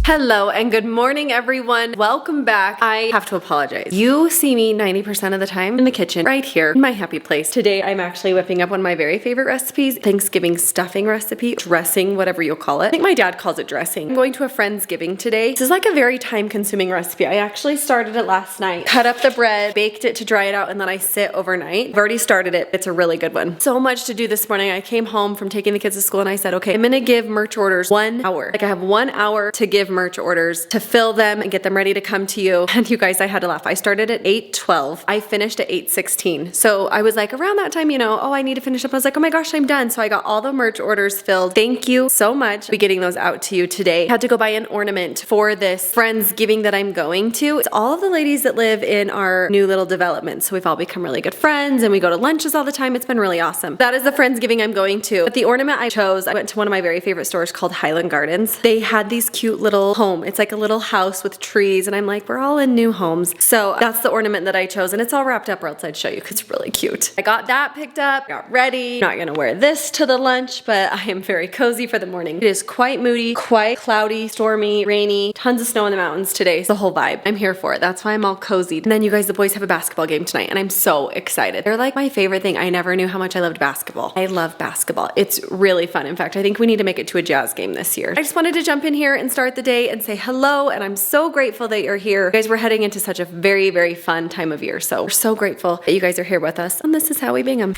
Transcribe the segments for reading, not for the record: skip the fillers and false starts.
Hello and good morning, everyone. Welcome back. I have to apologize. You see me 90% of the time in the kitchen right here in my happy place. Today, I'm actually whipping up one of my very favorite recipes, Thanksgiving stuffing recipe, dressing, whatever you'll call it. I think my dad calls it dressing. I'm going to a Friendsgiving today. This is like a very time-consuming recipe. I actually started it last night, cut up the bread, baked it to dry it out, and then I sit overnight. I've already started it. It's a really good one. So much to do this morning. I came home from taking the kids to school and I said, okay, I'm gonna give merch orders 1 hour. Like I have 1 hour to give merch orders, to fill them and get them ready to come to you. And you guys, I had to laugh. I started at 8:12. I finished at 8:16. So I was like, around that time, oh, I need to finish up. I was like, oh my gosh, I'm done. So I got all the merch orders filled. Thank you so much. I'll be getting those out to you today. I had to go buy an ornament for this Friendsgiving that I'm going to. It's all of the ladies that live in our new little development. So we've all become really good friends and we go to lunches all the time. It's been really awesome. That is the Friendsgiving I'm going to. But the ornament I chose, I went to one of my very favorite stores called Highland Gardens. They had these cute little home. It's like a little house with trees and I'm like, we're all in new homes. So that's the ornament that I chose and it's all wrapped up or else I'd show you because it's really cute. I got that picked up, got ready. I'm not gonna wear this to the lunch, but I am very cozy for the morning. It is quite moody, quite cloudy, stormy, rainy, tons of snow in the mountains today. It's the whole vibe. I'm here for it. That's why I'm all cozy. And then you guys, the boys have a basketball game tonight and I'm so excited. They're like my favorite thing. I never knew how much I loved basketball. I love basketball. It's really fun. In fact, I think we need to make it to a Jazz game this year. I just wanted to jump in here and start the day and say hello, and I'm so grateful that you're here. You guys, we're heading into such a very, very fun time of year. So we're so grateful that you guys are here with us. And this is TIHWB Bingham.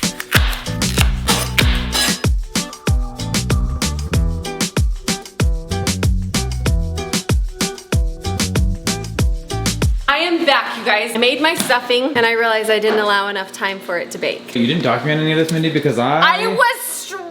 I am back, you guys. I made my stuffing and I realized I didn't allow enough time for it to bake. You didn't document any of this, Mindy, because I was stressed.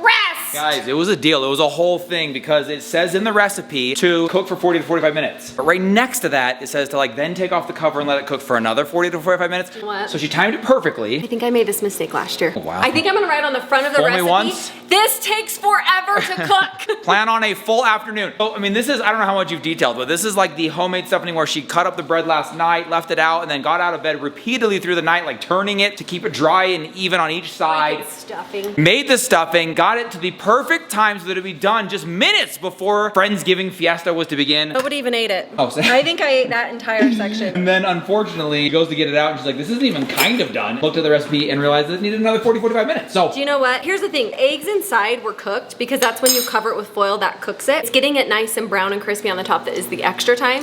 Guys, it was a deal. It was a whole thing because it says in the recipe to cook for 40 to 45 minutes. But right next to that, it says to then take off the cover and let it cook for another 40 to 45 minutes. What? So she timed it perfectly. I think I made this mistake last year. Oh, wow. I think I'm gonna write on the front of the Only recipe. once? This takes forever to cook. Plan on a full afternoon. So, I mean, this is, I don't know how much you've detailed, but this is like the homemade stuffing where she cut up the bread last night, left it out, and then got out of bed repeatedly through the night, like turning it to keep it dry and even on each side. Stuffing. Made the stuffing, got it to the perfect time so that it'd be done just minutes before Friendsgiving fiesta was to begin. Nobody even ate it. Oh, so I think I ate that entire section. And then unfortunately, she goes to get it out and she's like, this isn't even kind of done. Looked at the recipe and realized it needed another 40, 45 minutes. So, do you know what? Here's the thing. Eggs inside were cooked because that's when you cover it with foil that cooks it. It's getting it nice and brown and crispy on the top that is the extra time.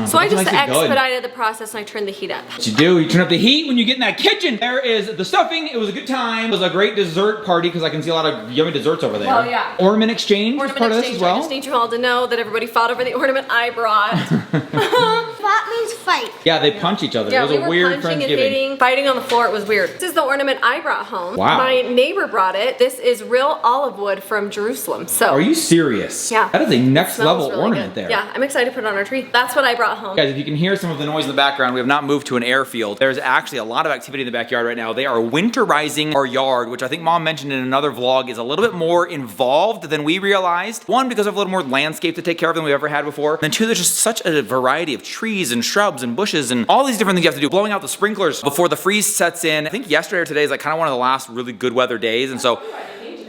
So I just expedited the process and I turned the heat up. What you do, you turn up the heat when you get in that kitchen. There is the stuffing. It was a good time. It was a great dessert party because I can see a lot of yummy desserts over there. Oh yeah. Ornament exchange was part of this as well. I just need you all to know that everybody fought over the ornament I brought. Fought means fight. Yeah, they punch each other. Yeah, it was a weird punching and Friendsgiving. hitting, fighting on the floor. It was weird. This is the ornament I brought home. Wow. My neighbor brought it. This is real olive wood from Jerusalem. So. Are you serious? Yeah. That is a next level really ornament good. there. Yeah, I'm excited to put it on our tree. That's what I brought home. Guys, if you can hear some of the noise in the background, we have not moved to an airfield. There's actually a lot of activity in the backyard right now. They are winterizing our yard, which I think Mom mentioned in another vlog is a little bit more involved than we realized. One, because of a little more landscape to take care of than we've ever had before. And then two, there's just such a variety of trees and shrubs and bushes and all these different things you have to do. Blowing out the sprinklers before the freeze sets in. I think yesterday or today is like kind of one of the last really good weather days. And so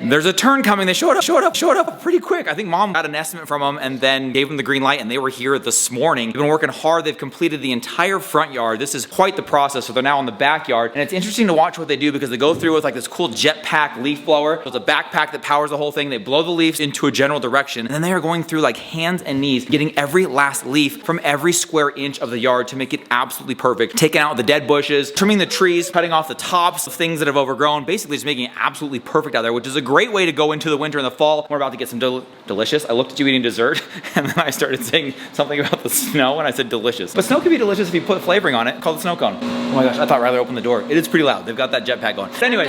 there's a turn coming. They showed up pretty quick. I think Mom got an estimate from them and then gave them the green light and they were here this morning. They've been working hard. They've completed the entire front yard. This is quite the process. So they're now in the backyard and it's interesting to watch what they do because they go through with like this cool jetpack leaf blower. There's a backpack that powers the whole thing. They blow the leaves into a general direction and then they are going through like hands and knees, getting every last leaf from every square inch of the yard to make it absolutely perfect. Taking out the dead bushes, trimming the trees, cutting off the tops of things that have overgrown, basically just making it absolutely perfect out there, which is a great way to go into the winter and the fall. We're about to get some delicious. I looked at you eating dessert and then I started saying something about the snow and I said delicious. But snow can be delicious if you put flavoring on it, called the snow cone. Oh my gosh, I thought Ryler opened the door. It is pretty loud. They've got that jetpack going. But anyways,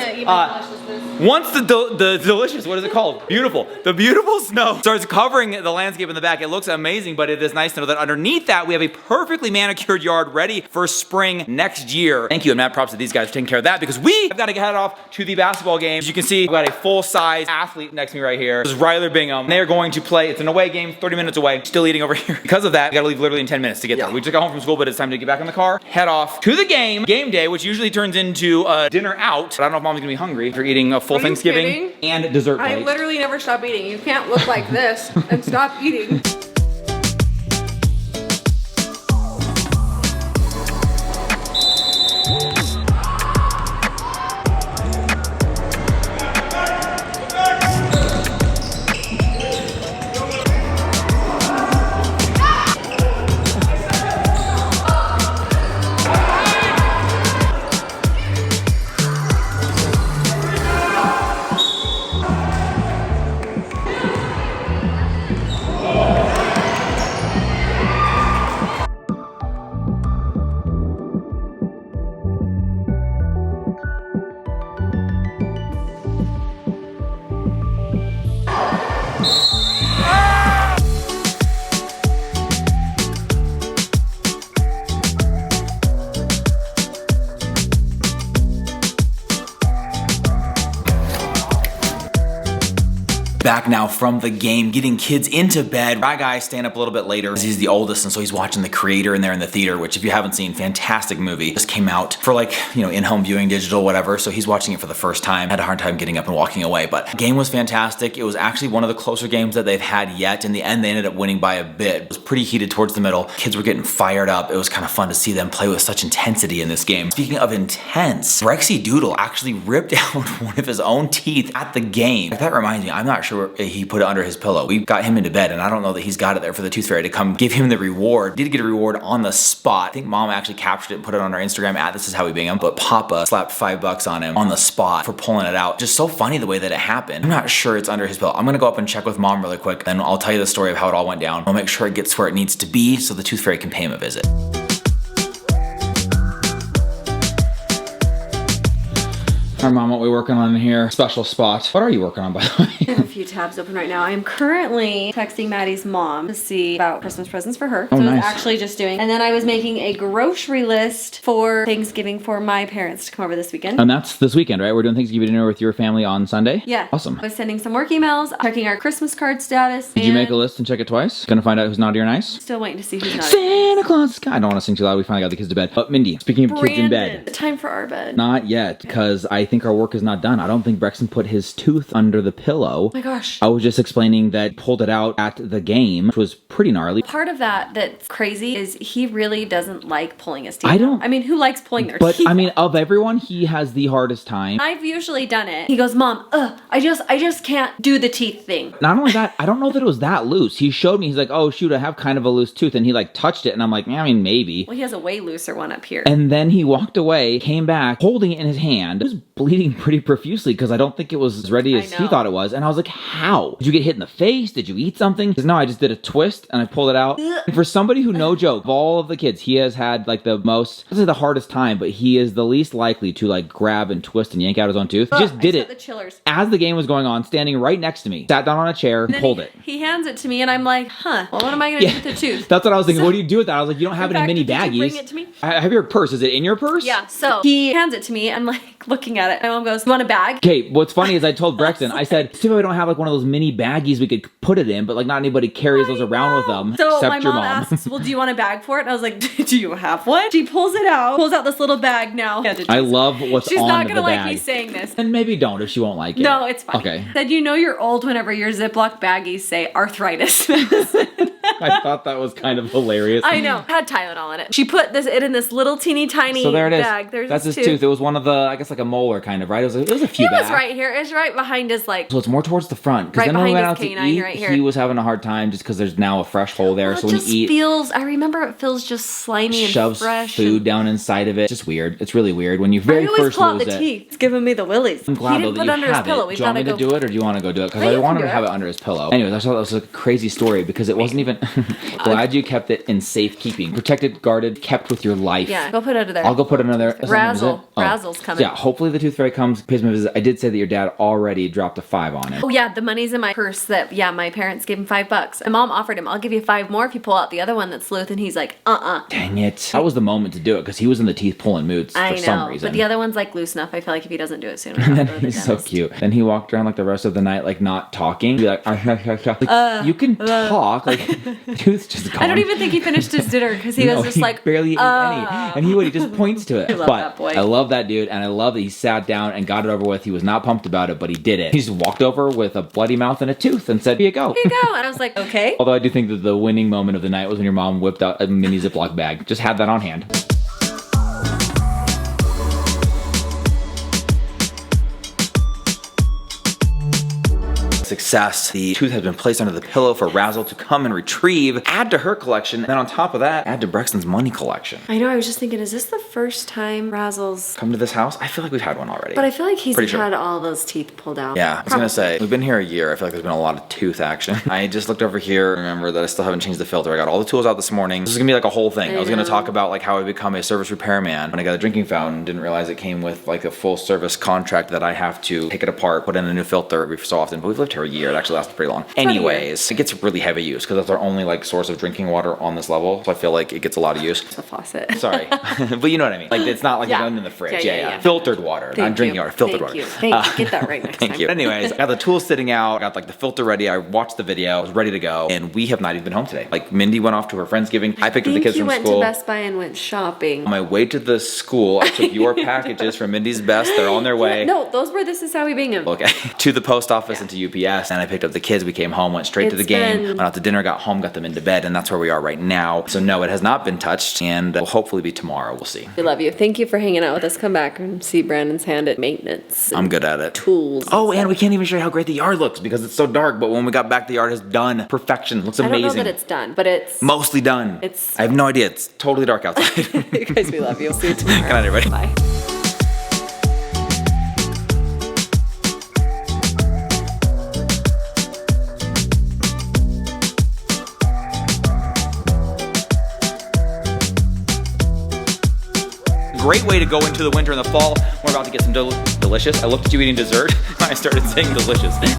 once the delicious, what is it called? Beautiful. The beautiful snow starts covering the landscape in the back. It looks amazing, but it is nice to know that underneath that we have a perfectly manicured yard ready for spring next year. Thank you and mad props to these guys for taking care of that because we have got to head off to the basketball game. As you can see, we've got a full-size athlete next to me right here. This is Ryler Bingham. They are going to play. It's an away game, 30 minutes away. Still eating over here. Because of that, we gotta leave literally in 10 minutes to get there. We just got home from school, but it's time to get back in the car, head off to the game day, which usually turns into a dinner out. But I don't know if Mom's gonna be hungry for eating a full Thanksgiving and dessert plate. I literally never stop eating. You can't look like this and stop eating. back now from the game, getting kids into bed. My guy's staying up a little bit later. He's the oldest, and so he's watching The Creator in there in the theater, which if you haven't seen, fantastic movie. Just came out for like, you know, in-home viewing, digital, whatever. So he's watching it for the first time. Had a hard time getting up and walking away, but the game was fantastic. It was actually one of the closer games that they've had yet. In the end, they ended up winning by a bit. It was pretty heated towards the middle. Kids were getting fired up. It was kind of fun to see them play with such intensity in this game. Speaking of intense, Rexy Doodle actually ripped out one of his own teeth at the game. That reminds me, I'm not sure he put it under his pillow. We got him into bed, and I don't know that he's got it there for the Tooth Fairy to come give him the reward. Did get a reward on the spot. I think Mom actually captured it and put it on our Instagram at This Is How We Bingham, but Papa slapped $5 on him on the spot for pulling it out. Just so funny the way that it happened. I'm not sure it's under his pillow. I'm gonna go up and check with Mom really quick, then I'll tell you the story of how it all went down. I'll make sure it gets where it needs to be so the Tooth Fairy can pay him a visit. Alright, Mom, what are we working on in here? Special spot. What are you working on, by the way? I have a few tabs open right now. I am currently texting Maddie's mom to see about Christmas presents for her. Oh, so nice. I was actually just doing, and then I was making a grocery list for Thanksgiving for my parents to come over this weekend. And that's this weekend, right? We're doing Thanksgiving dinner with your family on Sunday? Yeah. Awesome. I was sending some work emails, checking our Christmas card status. Did you make a list and check it twice? Gonna find out who's naughty or nice? Still waiting to see who's not. Santa Claus. I don't want to sing too loud. We finally got the kids to bed. But Mindy, speaking of kids in bed. Time for our bed. Not yet, because I think our work is not done. I don't think Brexton put his tooth under the pillow. Oh my gosh. I was just explaining that pulled it out at the game, which was pretty gnarly. Part of that's crazy is he really doesn't like pulling his teeth. I don't. I mean, who likes pulling their But teeth? I mean, of everyone, he has the hardest time. I've usually done it. He goes, Mom, I just can't do the teeth thing. Not only that, I don't know that it was that loose. He showed me, he's like, oh shoot, I have kind of a loose tooth. And he like touched it and I'm like, yeah, I mean, maybe. Well, he has a way looser one up here. And then he walked away, came back, holding it in his hand. It was bleeding pretty profusely because I don't think it was as ready as he thought it was. And I was like, how? Did you get hit in the face? Did you eat something? Because no, I just did a twist and I pulled it out. And for somebody who, no joke, of all of the kids, he has had like the most, this is the hardest time, but he is the least likely to like grab and twist and yank out his own tooth. He just did it the chillers. as the game was going on, standing right next to me, sat down on a chair, and pulled it. He hands it to me and I'm like, well, what am I going to do with the tooth? That's what I was thinking. What do you do with that? I was like, you don't have any mini Did baggies. you bring it to me? I have your purse. Is it in your purse? Yeah, so he hands it to me. I'm like looking at it. My mom goes, you want a bag? Okay, what's funny is I told Brexton, I said, see if we don't have like one of those mini baggies we could put it in, but like not anybody carries those around with them, So except my your mom mom. asks, well, do you want a bag for it? And I was like, do you have one? She pulls it out, pulls out this little bag now. I love what's She's on not the gonna like bag. me saying this. And maybe don't if she won't like it. No, it's fine. Okay. Said you know you're old whenever your Ziploc baggies say arthritis. I thought that was kind of hilarious. I know. It had Tylenol in it. She put it in this little teeny tiny So there it is. bag. There's That's his tooth. It was one of the, I guess like a molar kind of, right? It was a few It was back. right here. It's right behind his like. So it's more towards the front. Because Right then when we behind went his out to canine, eat, right here. he was having a hard time just because there's now a fresh hole there. Well, so it when just you eat, feels. I remember it feels just slimy and shoves fresh. food down inside of it. It's just weird. It's really weird when you very I always first pull out lose the it. teeth. It's giving me the willies. I'm glad He though didn't that put you it under his have pillow. it. We've Do you want got me to to go. do it, or do you want to go do it? Because No, I you wanted can to do have it. it under his pillow. Anyways, I thought that was a crazy story because it wasn't even. Glad you kept it in safekeeping, protected, guarded, kept with your life. Yeah, go put it under there. I'll go put it under there. Razzle. Oh. Razzle's coming. Yeah, hopefully the Tooth Fairy comes, pays me a visit. I did say that your dad already dropped a 5 on it. Oh yeah, the money's in my purse that, my parents gave him $5. My mom offered him, I'll give you 5 more if you pull out the other one that's loose, and he's like, Dang it. That was the moment to do it because he was in the teeth pulling moods I for know, some reason. but the other one's like loose enough. I feel like if he doesn't do it soon, And then he's so cute. Then he walked around like the rest of the night, like not talking. Be like, you can talk. Like, tooth's just gone. I don't even think he finished his dinner because he was just he like, barely ate any. And he just points to it. I love that boy. I love that dude, and I love that he sat down and got it over with. He was not pumped about it, but he did it. He just walked over with a bloody mouth and a tooth and said, here you go. Here you go. And I was like, okay. Although I do think that the winning moment of the night was when your mom whipped out a mini Ziploc bag. Just had that on hand. Success. The tooth has been placed under the pillow for Razzle to come and retrieve, add to her collection, and then on top of that, add to Brexton's money collection. I know, I was just thinking, is this the first time Razzle's... Come to this house? I feel like we've had one already. But I feel like he's Pretty sure. had all those teeth pulled out. Yeah, I was gonna say, we've been here a year. I feel like there's been a lot of tooth action. I just looked over here, remember that I still haven't changed the filter. I got all the tools out this morning. This is gonna be like a whole thing. I was gonna talk about like how I become a service repairman. When I got a drinking fountain, didn't realize it came with like a full service contract that I have to take it apart, put in a new filter every so often. But we've lived here entire year. It actually lasted pretty long. about a year. Anyways, it gets really heavy use because that's our only like source of drinking water on this level. So I feel like it gets a lot of use. It's a faucet. Sorry, but you know what I mean. Like it's not like Yeah. going in the fridge. Yeah. Filtered water, not drinking water. Filtered Thank water. you. Thank you. Get that right next Thank time. you. Anyways, I got the tools sitting out. I got like the filter ready. I watched the video. I was ready to go, and we have not even been home today. Like Mindy went off to her Friendsgiving. I picked up the kids you from went school. to Best Buy and went shopping. On my way to the school, I took your packages from Mindy's Best. They're on their way. No, those were This Is How We Bingham. Okay. To the post office and to UPS. And I picked up the kids. We came home, went straight to the game, went out to dinner, got home, got them into bed, and that's where we are right now. So no, it has not been touched, and will hopefully be tomorrow. We'll see. We love you. Thank you for hanging out with us. Come back and see Brandon's hand at maintenance. I'm good at it. Tools. Oh, and we can't even show you how great the yard looks because it's so dark. But when we got back, the yard is done. Perfection. Looks I amazing. don't know that it's done, but it's Mostly done. I have no idea. It's totally dark outside. you guys, we love you. See you tomorrow. Good night, everybody. Bye. Great way to go into the winter and the fall. We're about to get some delicious. I looked at you eating dessert. I started saying delicious.